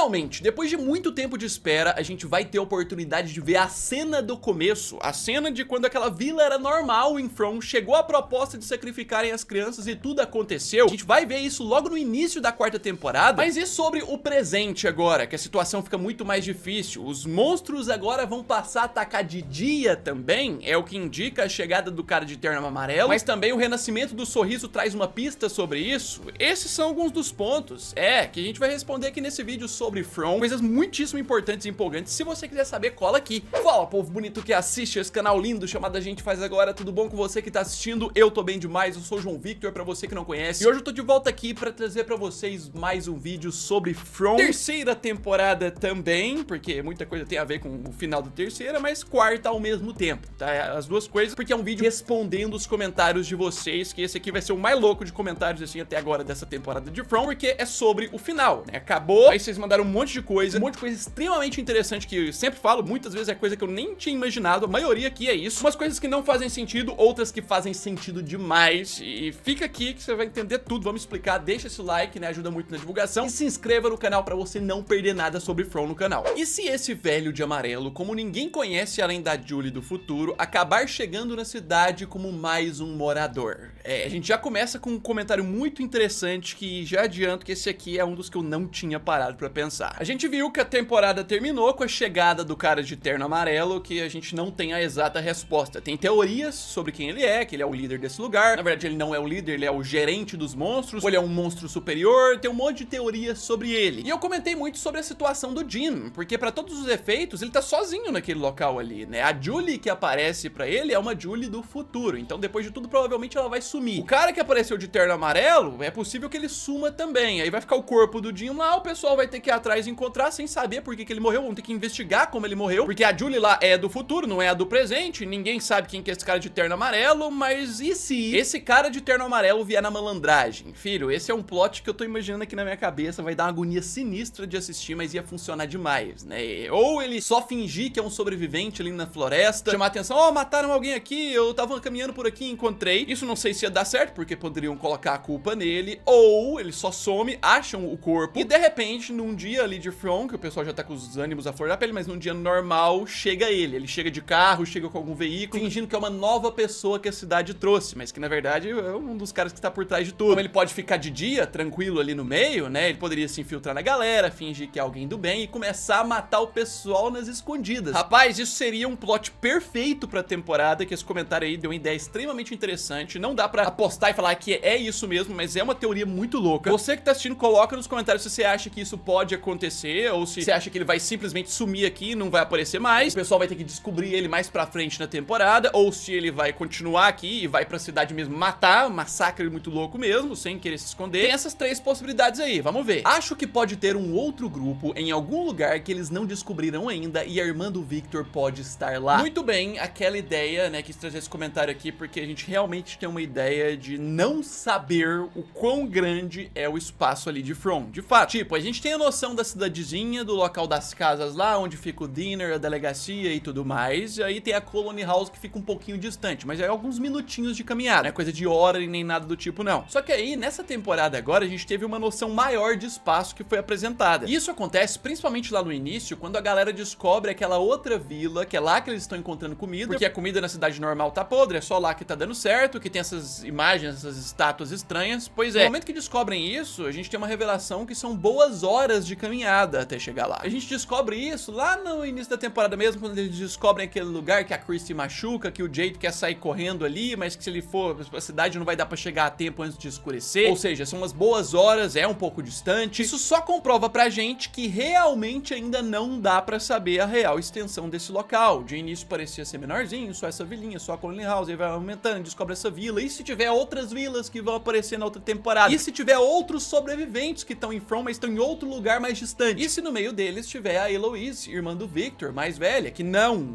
finalmente, depois de muito tempo de espera, a gente vai ter a oportunidade de ver a cena do começo, a cena de quando aquela vila era normal em From, chegou a proposta de sacrificarem as crianças e tudo aconteceu. A gente vai ver isso logo no início da quarta temporada. Mas e sobre o presente agora, que a situação fica muito mais difícil? Os monstros agora vão passar a atacar de dia também, é o que indica a chegada do cara de terno amarelo, mas também o renascimento do sorriso traz uma pista sobre isso. Esses são alguns dos pontos, que a gente vai responder aqui nesse vídeo sobre From, coisas muitíssimo importantes e empolgantes. Se você quiser saber, cola aqui. Fala, povo bonito que assiste esse canal lindo chamado A Gente Faz Agora, tudo bom com você que tá assistindo? Eu tô bem demais, eu sou o João Victor, pra você que não conhece, e hoje eu tô de volta aqui pra trazer pra vocês mais um vídeo sobre From, terceira temporada também, porque muita coisa tem a ver com o final da terceira, mas quarta ao mesmo tempo, tá? As duas coisas, porque é um vídeo respondendo os comentários de vocês, que esse aqui vai ser o mais louco de comentários assim até agora dessa temporada de From, porque é sobre o final, né? Acabou, aí vocês mandaram um monte de coisa extremamente interessante que eu sempre falo, muitas vezes é coisa que eu nem tinha imaginado, a maioria aqui é isso, umas coisas que não fazem sentido, outras que fazem sentido demais, e fica aqui que você vai entender tudo, vamos explicar, deixa esse like, né, ajuda muito na divulgação, e se inscreva no canal pra você não perder nada sobre From no canal. E se esse velho de amarelo, como ninguém conhece além da Julie do futuro, acabar chegando na cidade como mais um morador? A gente já começa com um comentário muito interessante que já adianto que esse aqui é um dos que eu não tinha parado pra pensar. A gente viu que a temporada terminou com a chegada do cara de terno amarelo, que a gente não tem a exata resposta. Tem teorias sobre quem ele é, que ele é o líder desse lugar. Na verdade, ele não é o líder, ele é o gerente dos monstros, ou ele é um monstro superior, tem um monte de teorias sobre ele. E eu comentei muito sobre a situação do Jim, porque pra todos os efeitos, ele tá sozinho naquele local ali, né? A Julie que aparece pra ele é uma Julie do futuro, então depois de tudo, provavelmente ela vai sumir. O cara que apareceu de terno amarelo, é possível que ele suma também, aí vai ficar o corpo do Jim lá, o pessoal vai ter que ir atrás e encontrar sem saber por que ele morreu, vão ter que investigar como ele morreu, porque a Julie lá é do futuro, não é a do presente, ninguém sabe quem que é esse cara de terno amarelo, mas e se esse cara de terno amarelo vier na malandragem? Filho, esse é um plot que eu tô imaginando aqui na minha cabeça, vai dar uma agonia sinistra de assistir, mas ia funcionar demais, né? Ou ele só fingir que é um sobrevivente ali na floresta, chamar atenção, ó, mataram alguém aqui, eu tava caminhando por aqui e encontrei. Isso não sei se ia dar certo, porque poderiam colocar a culpa nele, ou ele só some, acham o corpo, e de repente, num dia ali de From, que o pessoal já tá com os ânimos à flor da pele, mas num dia normal, chega ele chega de carro, chega com algum veículo, fingindo que é uma nova pessoa que a cidade trouxe, mas que na verdade é um dos caras que tá por trás de tudo. Como ele pode ficar de dia, tranquilo ali no meio, né, ele poderia se infiltrar na galera, fingir que é alguém do bem e começar a matar o pessoal nas escondidas. Rapaz, isso seria um plot perfeito pra temporada, que esse comentário aí deu uma ideia extremamente interessante, não dá pra apostar e falar que é isso mesmo, mas é uma teoria muito louca. Você que tá assistindo, coloca nos comentários se você acha que isso pode acontecer, ou se você acha que ele vai simplesmente sumir aqui e não vai aparecer mais, o pessoal vai ter que descobrir ele mais pra frente na temporada, ou se ele vai continuar aqui e vai pra cidade mesmo matar, um massacre muito louco mesmo, sem querer se esconder. Tem essas três possibilidades aí, vamos ver. Acho que pode ter um outro grupo em algum lugar que eles não descobriram ainda e a irmã do Victor pode estar lá. Muito bem, aquela ideia, né, quis trazer esse comentário aqui porque a gente realmente tem uma ideia de não saber o quão grande é o espaço ali de From. De fato, tipo, a gente tem a noção da cidadezinha, do local das casas lá, onde fica o dinner, a delegacia e tudo mais, e aí tem a Colony House que fica um pouquinho distante, mas é alguns minutinhos de caminhada, não é coisa de hora e nem nada do tipo não. Só que aí, nessa temporada agora, a gente teve uma noção maior de espaço que foi apresentada. E isso acontece principalmente lá no início, quando a galera descobre aquela outra vila, que é lá que eles estão encontrando comida, porque a comida na cidade normal tá podre, é só lá que tá dando certo, que tem essas imagens, essas estátuas estranhas. Pois é, no momento que descobrem isso, a gente tem uma revelação que são boas horas de caminhada até chegar lá. A gente descobre isso lá no início da temporada mesmo, quando eles descobrem aquele lugar que a Christy machuca, que o Jade quer sair correndo ali, mas que se ele for pra cidade não vai dar pra chegar a tempo antes de escurecer. Ou seja, são umas boas horas, é um pouco distante. Isso só comprova pra gente que realmente ainda não dá pra saber a real extensão desse local. De início parecia ser menorzinho, só essa vilinha, só a Colony House, aí vai aumentando, descobre essa vila. E se tiver outras vilas que vão aparecer na outra temporada? E se tiver outros sobreviventes que estão em From, mas estão em outro lugar mais distante? E se no meio deles tiver a Eloise, irmã do Victor, mais velha, que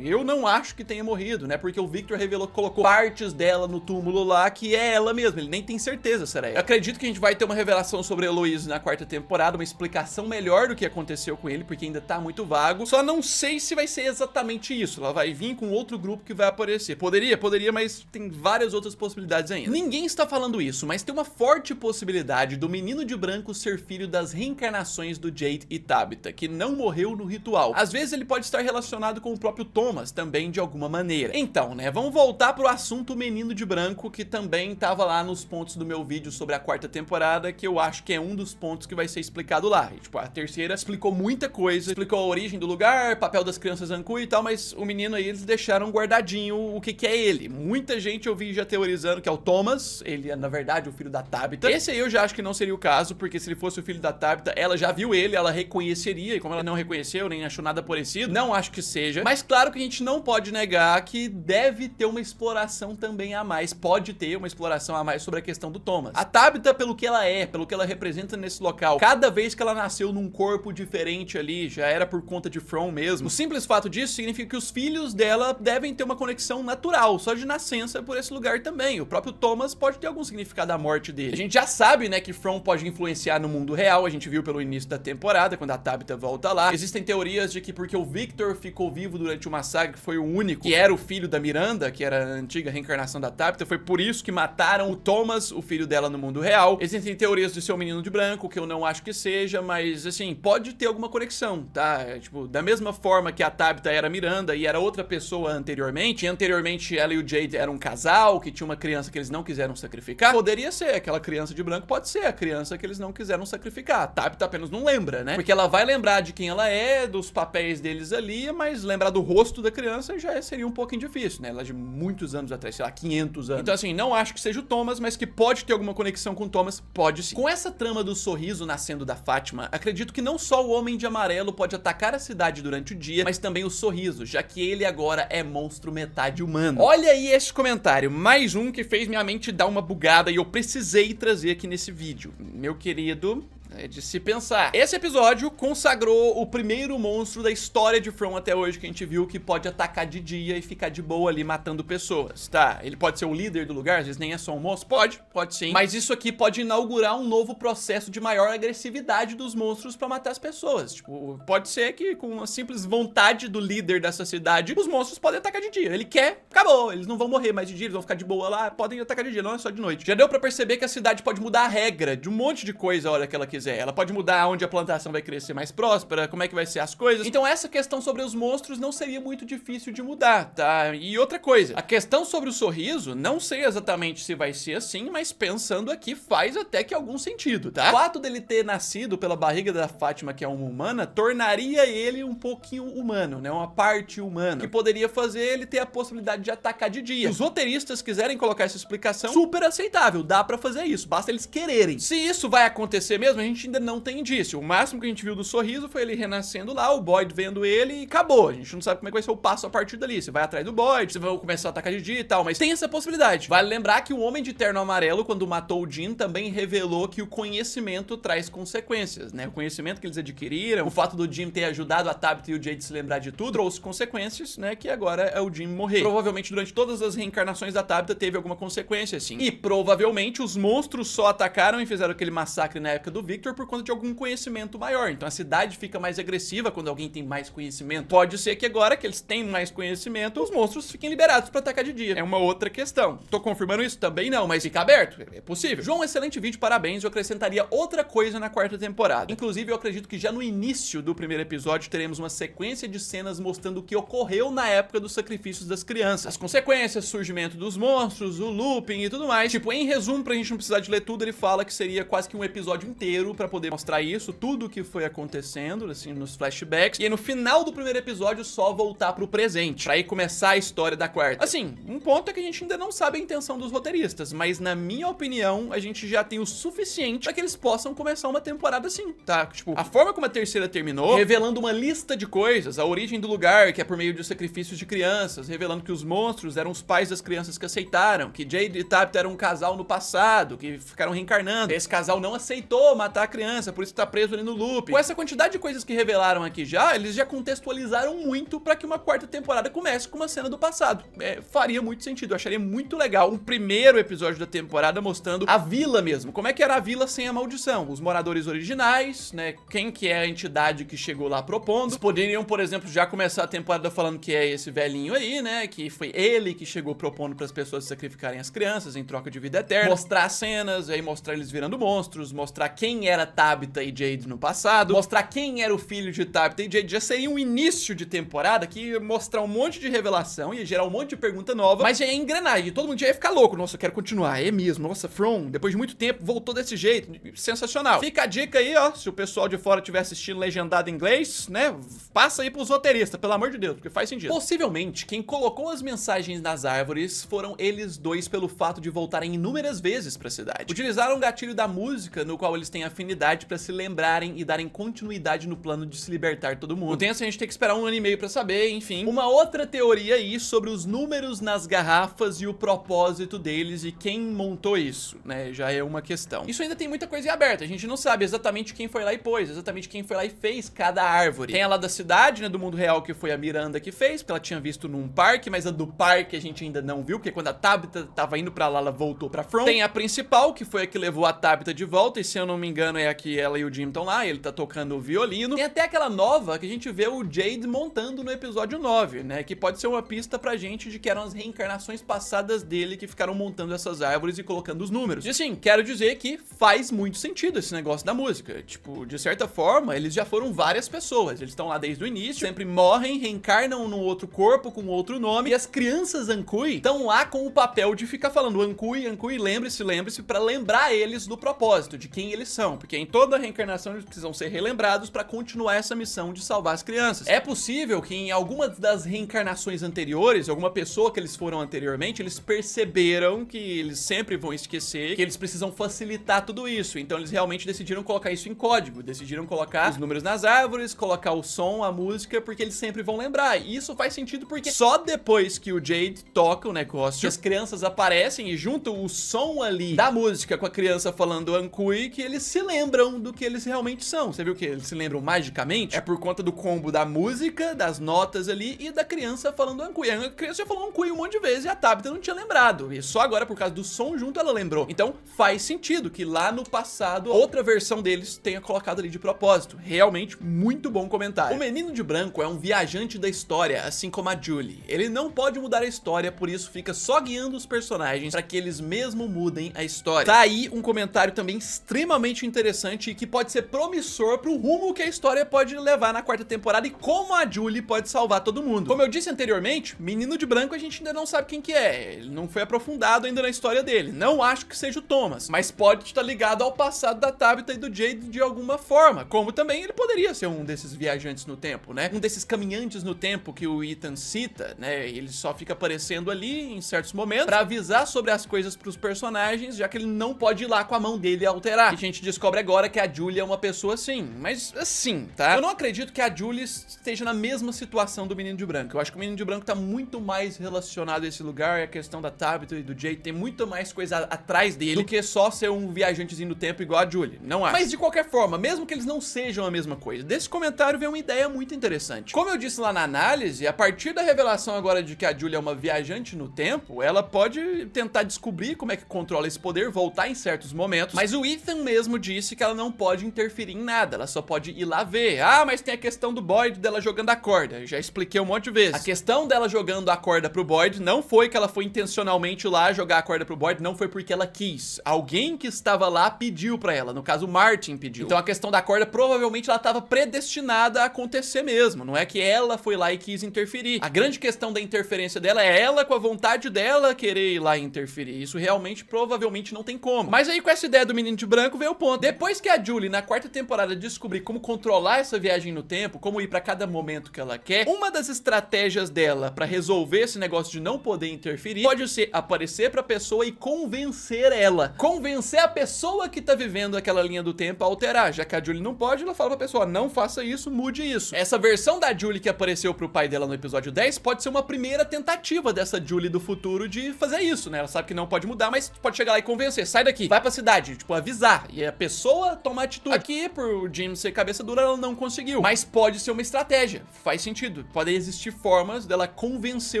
eu não acho que tenha morrido, né? Porque o Victor revelou que colocou partes dela no túmulo lá, que é ela mesma, ele nem tem certeza se era ela. Eu acredito que a gente vai ter uma revelação sobre a Eloise na quarta temporada, uma explicação melhor do que aconteceu com ele, porque ainda tá muito vago. Só não sei se vai ser exatamente isso, ela vai vir com outro grupo que vai aparecer. Poderia, mas tem várias outras possibilidades ainda. Ninguém está falando isso, mas tem uma forte possibilidade do menino de branco ser filho das reencarnações do Jade e Tabitha, que não morreu no ritual. Às vezes ele pode estar relacionado com o próprio Thomas, também de alguma maneira. Então, né, vamos voltar pro assunto Menino de Branco, que também tava lá nos pontos do meu vídeo sobre a quarta temporada, que eu acho que é um dos pontos que vai ser explicado lá. E, tipo, a terceira explicou muita coisa, explicou a origem do lugar, papel das crianças Anku e tal, mas o menino aí eles deixaram guardadinho o que é ele. Muita gente eu vi já teorizando que é o Thomas, ele é na verdade o filho da Tabitha. Esse aí eu já acho que não seria o caso, porque se ele fosse o filho da Tabitha, ela já viu ele, ela reconheceria, e como ela não reconheceu, nem achou nada parecido, não acho que seja. Mas claro que a gente não pode negar que deve ter uma exploração também a mais, pode ter uma exploração a mais sobre a questão do Thomas. A Tabitha, pelo que ela é, pelo que ela representa nesse local, cada vez que ela nasceu num corpo diferente ali, já era por conta de From mesmo. O simples fato disso significa que os filhos dela devem ter uma conexão natural, só de nascença por esse lugar também. O próprio Thomas pode ter algum significado à morte dele. A gente já sabe, né, que From pode influenciar no mundo real, a gente viu pelo início da temporada, quando a Tabitha volta lá. Existem teorias de que porque o Victor ficou vivo durante o massacre, foi o único que era o filho da Miranda, que era a antiga reencarnação da Tabitha, foi por isso que mataram o Thomas, o filho dela, no mundo real. Existem teorias de ser o Menino de Branco, que eu não acho que seja, mas assim, pode ter alguma conexão, tá? Tipo, da mesma forma que a Tabitha era Miranda e era outra pessoa anteriormente, e anteriormente ela e o Jade eram um casal, que tinha uma criança que eles não quiseram sacrificar, poderia ser, aquela criança de branco pode ser a criança que eles não quiseram sacrificar. A Tabitha apenas não lembra, né? Porque ela vai lembrar de quem ela é, dos papéis deles ali, mas lembrar do rosto da criança já seria um pouquinho difícil, né? Ela é de muitos anos atrás, sei lá, 500 anos. Então assim, não acho que seja o Thomas, mas que pode ter alguma conexão com o Thomas, pode sim. Com essa trama do sorriso nascendo da Fátima, acredito que não só o Homem de Amarelo pode atacar a cidade durante o dia, mas também o sorriso, já que ele agora é monstro metade humano. Olha aí esse comentário, mais um que fez minha mente dar uma bugada e eu precisei trazer aqui nesse vídeo. Meu querido, é de se pensar. Esse episódio consagrou o primeiro monstro da história de From até hoje que a gente viu que pode atacar de dia e ficar de boa ali matando pessoas, tá? Ele pode ser o líder do lugar, às vezes nem é só um monstro, pode sim. Mas isso aqui pode inaugurar um novo processo de maior agressividade dos monstros pra matar as pessoas. Tipo, pode ser que com uma simples vontade do líder dessa cidade, os monstros podem atacar de dia. Ele quer, acabou, eles não vão morrer mais de dia, eles vão ficar de boa lá, podem atacar de dia, não é só de noite. Já deu pra perceber que a cidade pode mudar a regra de um monte de coisa a hora que ela quiser. Ela pode mudar onde a plantação vai crescer mais próspera, como é que vai ser as coisas. Então essa questão sobre os monstros não seria muito difícil de mudar, tá? E outra coisa, a questão sobre o sorriso, não sei exatamente se vai ser assim, mas pensando aqui faz até que algum sentido, tá? O fato dele ter nascido pela barriga da Fátima, que é uma humana, tornaria ele um pouquinho humano, né? Uma parte humana, que poderia fazer ele ter a possibilidade de atacar de dia. Se os roteiristas quiserem colocar essa explicação, super aceitável, dá pra fazer isso, basta eles quererem. Se isso vai acontecer mesmo, a gente ainda não tem indício. O máximo que a gente viu do sorriso foi ele renascendo lá, o Boyd vendo ele e acabou. A gente não sabe como é que vai ser o passo a partir dali. Você vai atrás do Boyd, você vai começar a atacar de dia e tal, mas tem essa possibilidade. Vale lembrar que o Homem de Terno Amarelo, quando matou o Jim, também revelou que o conhecimento traz consequências, né? O conhecimento que eles adquiriram, o fato do Jim ter ajudado a Tabitha e o Jade se lembrar de tudo, trouxe consequências, né? Que agora é o Jim morrer. Provavelmente durante todas as reencarnações da Tabitha teve alguma consequência, assim. E provavelmente os monstros só atacaram e fizeram aquele massacre na época do Victor por conta de algum conhecimento maior. Então a cidade fica mais agressiva quando alguém tem mais conhecimento. Pode ser que agora que eles têm mais conhecimento, os monstros fiquem liberados pra atacar de dia. É uma outra questão. Tô confirmando isso? Também não, mas fica aberto. É possível. João, excelente vídeo, parabéns. Eu acrescentaria outra coisa na quarta temporada. Inclusive, eu acredito que já no início do primeiro episódio teremos uma sequência de cenas mostrando o que ocorreu na época dos sacrifícios das crianças. As consequências, surgimento dos monstros, o looping e tudo mais. Tipo, em resumo, pra gente não precisar de ler tudo, ele fala que seria quase que um episódio inteiro pra poder mostrar isso, tudo o que foi acontecendo, assim, nos flashbacks. E aí no final do primeiro episódio só voltar pro presente, pra aí começar a história da quarta. Assim, um ponto é que a gente ainda não sabe a intenção dos roteiristas, mas na minha opinião, a gente já tem o suficiente pra que eles possam começar uma temporada assim, tá? Tipo, a forma como a terceira terminou, revelando uma lista de coisas, a origem do lugar, que é por meio de sacrifícios de crianças, revelando que os monstros eram os pais das crianças que aceitaram, que Jade e Tabitha eram um casal no passado, que ficaram reencarnando. Esse casal não aceitou matar a criança, por isso tá preso ali no loop. Com essa quantidade de coisas que revelaram aqui já, eles já contextualizaram muito pra que uma quarta temporada comece com uma cena do passado. Faria muito sentido, eu acharia muito legal um primeiro episódio da temporada mostrando a vila mesmo, como é que era a vila sem a maldição, os moradores originais, né, quem que é a entidade que chegou lá propondo. Eles poderiam, por exemplo, já começar a temporada falando que é esse velhinho aí, né, que foi ele que chegou propondo pras pessoas sacrificarem as crianças em troca de vida eterna, mostrar cenas, aí mostrar eles virando monstros, mostrar quem quem era Tabitha e Jade no passado, mostrar quem era o filho de Tabitha e Jade. Já seria um início de temporada que ia mostrar um monte de revelação, ia gerar um monte de pergunta nova, mas já ia engrenar, e todo mundo já ia ficar louco. Nossa, eu quero continuar, é mesmo, nossa, From, depois de muito tempo, voltou desse jeito, sensacional. Fica a dica aí, ó, se o pessoal de fora estiver assistindo legendado em inglês, né, passa aí pros roteiristas, pelo amor de Deus, porque faz sentido. Possivelmente, quem colocou as mensagens nas árvores foram eles dois pelo fato de voltarem inúmeras vezes pra cidade. Utilizaram o gatilho da música, no qual eles têm afinidade pra se lembrarem e darem continuidade no plano de se libertar todo mundo. O tenso a gente tem que esperar 1 ano e meio pra saber, enfim. Uma outra teoria aí sobre os números nas garrafas e o propósito deles e quem montou isso, né, já é uma questão. Isso ainda tem muita coisa em aberto, a gente não sabe exatamente quem foi lá e pôs, exatamente quem foi lá e fez cada árvore. Tem a lá da cidade, né, do mundo real, que foi a Miranda que fez, porque ela tinha visto num parque, mas a do parque a gente ainda não viu, porque quando a Tabitha tava indo pra lá, ela voltou pra From. Tem a principal, que foi a que levou a Tabitha de volta, e se eu não me engano é a que ela e o Jim estão lá, ele tá tocando o violino. Tem até aquela nova que a gente vê o Jade montando no episódio 9, né, que pode ser uma pista pra gente de que eram as reencarnações passadas dele que ficaram montando essas árvores e colocando os números. E assim, quero dizer que faz muito sentido esse negócio da música. Tipo, de certa forma, eles já foram várias pessoas. Eles estão lá desde o início, sempre morrem, reencarnam num outro corpo com outro nome. E as crianças Ankui estão lá com o papel de ficar falando Ankui, Ankui, lembre-se, lembre-se, pra lembrar eles do propósito, de quem eles são. Porque em toda reencarnação eles precisam ser relembrados pra continuar essa missão de salvar as crianças. É possível que em algumas das reencarnações anteriores, alguma pessoa que eles foram anteriormente, eles perceberam que eles sempre vão esquecer, que eles precisam facilitar tudo isso. Então eles realmente decidiram colocar isso em código, decidiram colocar os números nas árvores, colocar o som, a música, porque eles sempre vão lembrar. E isso faz sentido porque só depois que o Jade toca o negócio, que as crianças aparecem e juntam o som ali da música com a criança falando Ankui, que eles se lembram do que eles realmente são. Você viu que eles se lembram magicamente? É por conta do combo da música, das notas ali e da criança falando Ankui. A criança já falou Ankui um monte de vezes e a Tabitha não tinha lembrado. E só agora, por causa do som junto, ela lembrou. Então faz sentido que lá no passado, outra versão deles tenha colocado ali de propósito. Realmente, muito bom comentário. O Menino de Branco é um viajante da história, assim como a Julie. Ele não pode mudar a história, por isso fica só guiando os personagens para que eles mesmo mudem a história. Tá aí um comentário também extremamente interessante e que pode ser promissor pro rumo que a história pode levar na 4ª temporada e como a Julie pode salvar todo mundo. Como eu disse anteriormente, Menino de Branco a gente ainda não sabe quem que é. Ele não foi aprofundado ainda na história dele. Não acho que seja o Thomas, mas pode estar ligado ao passado da Tabitha e do Jade de alguma forma, como também ele poderia ser um desses viajantes no tempo, né? Um desses caminhantes no tempo que o Ethan cita, né? Ele só fica aparecendo ali em certos momentos pra avisar sobre as coisas pros personagens, já que ele não pode ir lá com a mão dele e alterar. E a gente descobre agora que a Julie é uma pessoa assim, mas assim, tá? Eu não acredito que a Julie esteja na mesma situação do Menino de Branco. Eu acho que o Menino de Branco tá muito mais relacionado a esse lugar, a questão da Tabitha e do Jade, tem muito mais coisa atrás dele do que só ser um viajantezinho no tempo igual a Julie. Não acho. Mas de qualquer forma, mesmo que eles não sejam a mesma coisa, desse comentário vem uma ideia muito interessante. Como eu disse lá na análise, a partir da revelação agora de que a Julie é uma viajante no tempo, ela pode tentar descobrir como é que controla esse poder, voltar em certos momentos, mas o Ethan mesmo disse que ela não pode interferir em nada, ela só pode ir lá ver. Ah, mas tem a questão do Boyd dela jogando a corda, eu já expliquei um monte de vezes. A questão dela jogando a corda pro Boyd não foi que ela foi intencionalmente lá jogar a corda pro Boyd, não foi porque ela quis. Alguém que estava lá pediu pra ela, no caso o Martin pediu. Então a questão da corda provavelmente ela estava predestinada a acontecer mesmo, não é que ela foi lá e quis interferir. A grande questão da interferência dela é ela com a vontade dela querer ir lá e interferir. Isso realmente provavelmente não tem como. Mas aí com essa ideia do Menino de Branco veio o ponto. Depois que a Julie na 4ª temporada descobrir como controlar essa viagem no tempo, como ir pra cada momento que ela quer, uma das estratégias dela pra resolver esse negócio de não poder interferir pode ser aparecer pra pessoa e convencer ela. Convencer a pessoa que tá vivendo aquela linha do tempo a alterar. Já que a Julie não pode, ela fala pra pessoa, não faça isso, mude isso. Essa versão da Julie que apareceu pro pai dela no episódio 10 pode ser uma primeira tentativa dessa Julie do futuro de fazer isso, né? Ela sabe que não pode mudar, mas pode chegar lá e convencer. Sai daqui, vai pra cidade, tipo, avisar. E a pessoa toma atitude. Aqui, por Jim ser cabeça dura, ela não conseguiu. Mas pode ser uma estratégia. Faz sentido. Podem existir formas dela convencer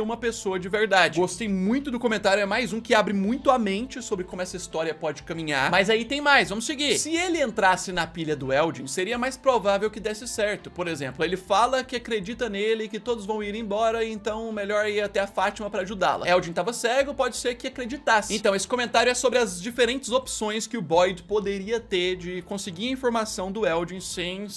uma pessoa de verdade. Gostei muito do comentário, é mais um que abre muito a mente sobre como essa história pode caminhar. Mas aí tem mais, vamos seguir. Se ele entrasse na pilha do Elgin, seria mais provável que desse certo. Por exemplo, ele fala que acredita nele e que todos vão ir embora, então melhor ir até a Fátima pra ajudá-la. Elgin tava cego, pode ser que acreditasse. Então esse comentário é sobre as diferentes opções que o Boyd poderia ter ter de conseguir a informação do Eldian sem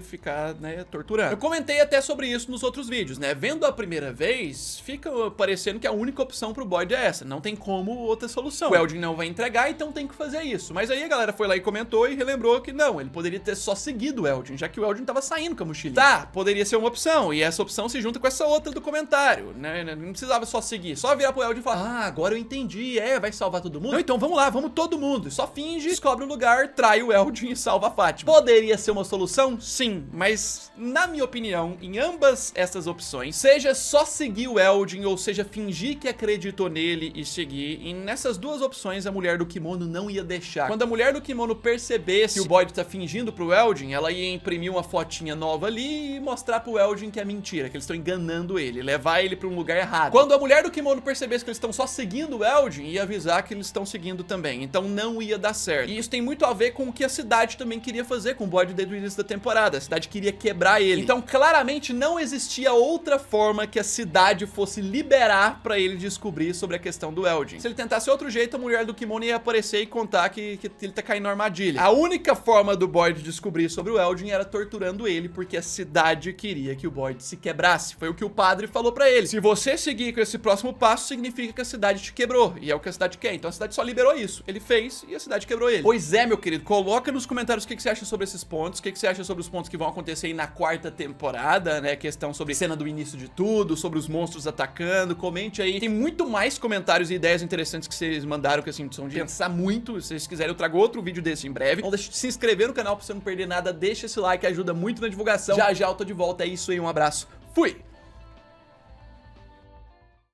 ficar, né, torturando. Eu comentei até sobre isso nos outros vídeos, né? Vendo a primeira vez, fica parecendo que a única opção pro Boyd é essa. Não tem como outra solução. O Eldian não vai entregar, então tem que fazer isso. Mas aí a galera foi lá e comentou e relembrou que não, ele poderia ter só seguido o Eldian, já que o Eldian tava saindo com a mochilinha. Tá, poderia ser uma opção, e essa opção se junta com essa outra do comentário, né? Não precisava só seguir, só virar pro Eldian e falar: ah, agora eu entendi, vai salvar todo mundo? Não, então vamos lá, vamos todo mundo. Só finge, descobre o lugar, trai o Eldian e salva a Fátima. Poderia ser uma solução? Sim, mas na minha opinião, em ambas essas opções, seja só seguir o Eldian ou seja fingir que acreditou nele e seguir, e nessas duas opções a mulher do kimono não ia deixar. Quando a mulher do kimono percebesse que o Boyd tá fingindo pro Eldian, ela ia imprimir uma fotinha nova ali e mostrar pro Eldian que é mentira, que eles estão enganando ele, levar ele pra um lugar errado. Quando a mulher do kimono percebesse que eles estão só seguindo o Eldian, ia avisar que eles estão seguindo também, então não ia dar certo. E isso tem muito a ver com o que a cidade também queria fazer com o Boyd desde o início da temporada. A cidade queria quebrar ele. Então claramente não existia outra forma que a cidade fosse liberar pra ele descobrir sobre a questão do Eldian. Se ele tentasse outro jeito, a mulher do kimono ia aparecer e contar que ele tá caindo na armadilha. A única forma do Boyd descobrir sobre o Eldian era torturando ele, porque a cidade queria que o Boyd se quebrasse. Foi o que o padre falou pra ele. Se você seguir com esse próximo passo, significa que a cidade te quebrou. E é o que a cidade quer. Então a cidade só liberou isso. Ele fez e a cidade quebrou ele. Pois é, meu querido. Coloca nos comentários o que você acha sobre esses pontos. O que você acha sobre os pontos que vão acontecer aí na quarta temporada, né? Questão sobre cena do início de tudo, sobre os monstros atacando. Comente aí. Tem muito mais comentários e ideias interessantes que vocês mandaram, que assim, são de pensar muito. Se vocês quiserem, eu trago outro vídeo desse em breve. Não deixe de se inscrever no canal pra você não perder nada. Deixa esse like, ajuda muito na divulgação. Já já eu tô de volta. É isso aí, um abraço. Fui!